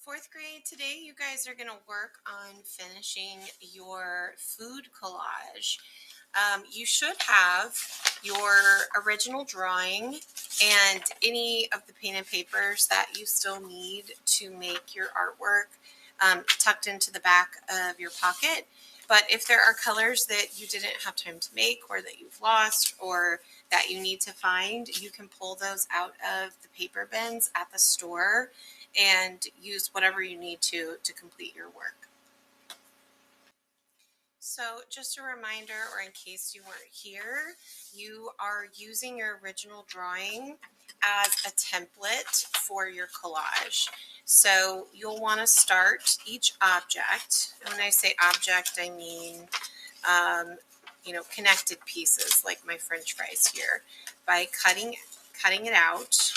Fourth grade, today you guys are going to work on finishing your food collage. You should have your original drawing and any of the paint and papers that you still need to make your artwork tucked into the back of your pocket. But if there are colors that you didn't have time to make or that you've lost or that you need to find, you can pull those out of the paper bins at the store and use whatever you need to complete your work. So just a reminder, or in case you weren't here, you are using your original drawing as a template for your collage. So you'll want to start each object. And when I say object, I mean, connected pieces like my French fries here by cutting it out.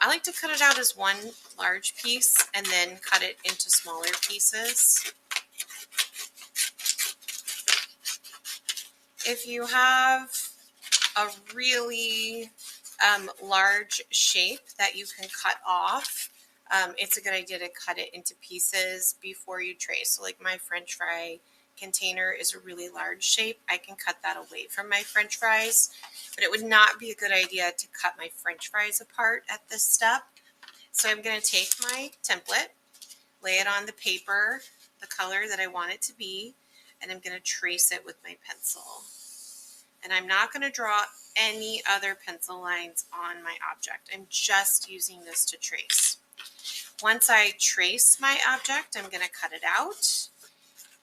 I like to cut it out as one large piece and then cut it into smaller pieces. If you have a really large shape that you can cut off, it's a good idea to cut it into pieces before you trace. So like my French fry container is a really large shape. I can cut that away from my French fries, but it would not be a good idea to cut my French fries apart at this step. So I'm going to take my template, lay it on the paper, the color that I want it to be, and I'm going to trace it with my pencil. And I'm not going to draw any other pencil lines on my object. I'm just using this to trace. Once I trace my object, I'm going to cut it out.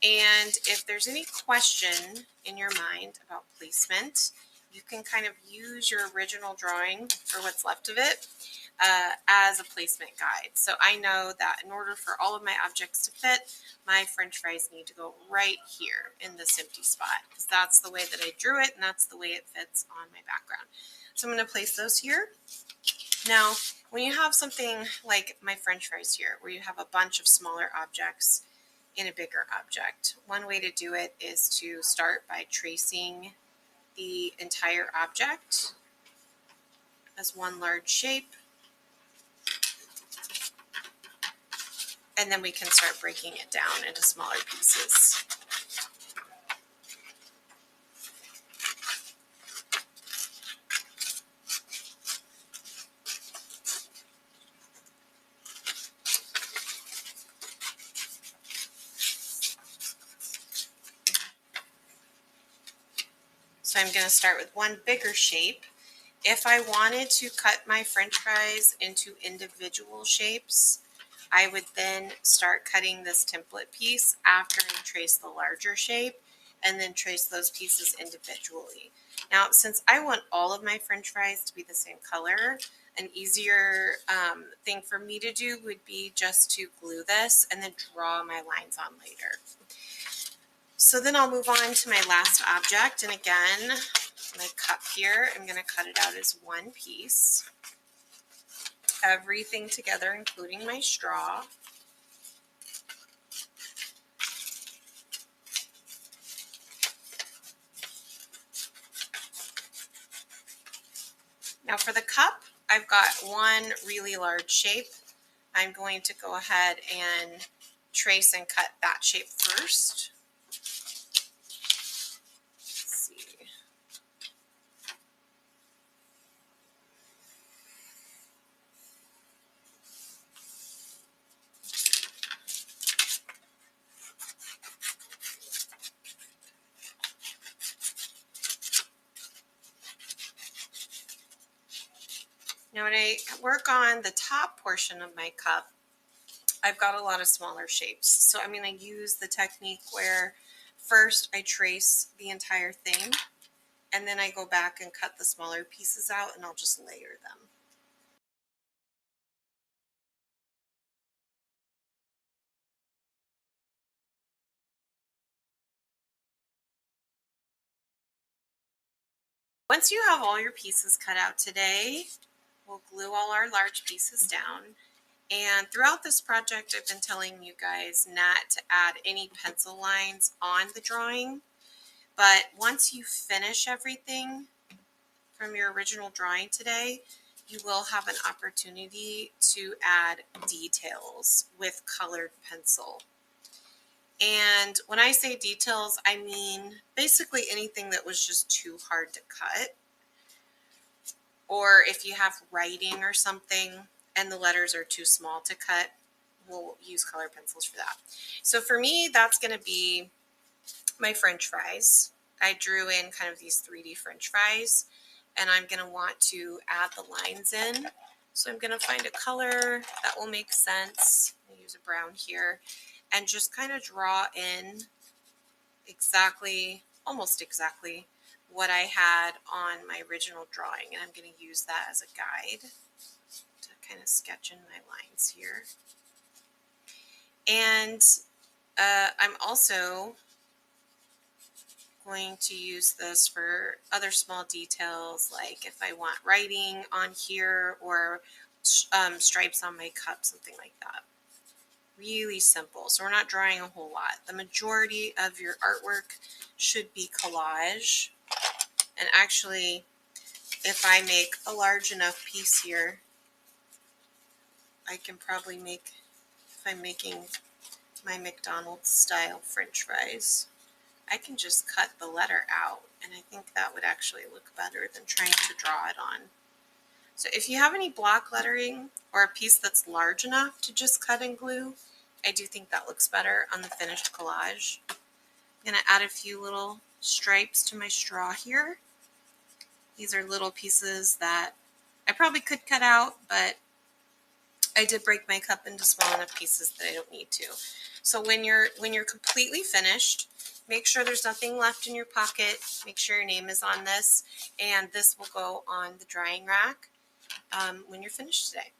And if there's any question in your mind about placement, you can kind of use your original drawing, or what's left of it, as a placement guide. So I know that in order for all of my objects to fit, my French fries need to go right here in this empty spot, because that's the way that I drew it and that's the way it fits on my background. So I'm going to place those here. Now, when you have something like my French fries here, where you have a bunch of smaller objects in a bigger object, one way to do it is to start by tracing the entire object as one large shape. And then we can start breaking it down into smaller pieces. So I'm going to start with one bigger shape. If I wanted to cut my French fries into individual shapes, I would then start cutting this template piece after I trace the larger shape and then trace those pieces individually. Now, since I want all of my French fries to be the same color, an easier thing for me to do would be just to glue this and then draw my lines on later. So then I'll move on to my last object, and again, my cup here, I'm going to cut it out as one piece. Everything together, including my straw. Now for the cup, I've got one really large shape. I'm going to go ahead and trace and cut that shape first. Let's see. Now when I work on the top portion of my cup, I've got a lot of smaller shapes. So I'm going to use the technique where first I trace the entire thing, and then I go back and cut the smaller pieces out, and I'll just layer them. Once you have all your pieces cut out today, we'll glue all our large pieces down. And throughout this project, I've been telling you guys not to add any pencil lines on the drawing. But once you finish everything from your original drawing today, you will have an opportunity to add details with colored pencil. And when I say details, I mean basically anything that was just too hard to cut. Or if you have writing or something and the letters are too small to cut, we'll use colored pencils for that. So for me, that's going to be my French fries. I drew in kind of these 3D French fries, and I'm going to want to add the lines in. So I'm going to find a color that will make sense. I'll use a brown here and just kind of draw in exactly, almost exactly, what I had on my original drawing. And I'm going to use that as a guide to kind of sketch in my lines here. And I'm also going to use this for other small details, like if I want writing on here or stripes on my cup, something like that. Really simple. So we're not drawing a whole lot. The majority of your artwork should be collage. And actually, if I make a large enough piece here, I can probably make, if I'm making my McDonald's style French fries, I can just cut the letter out, and I think that would actually look better than trying to draw it on. So if you have any block lettering or a piece that's large enough to just cut and glue, I do think that looks better on the finished collage. I'm going to add a few little stripes to my straw here. These are little pieces that I probably could cut out, but I did break my cup into small enough pieces that I don't need to. So when you're completely finished, make sure there's nothing left in your pocket. Make sure your name is on this, and this will go on the drying rack when you're finished today.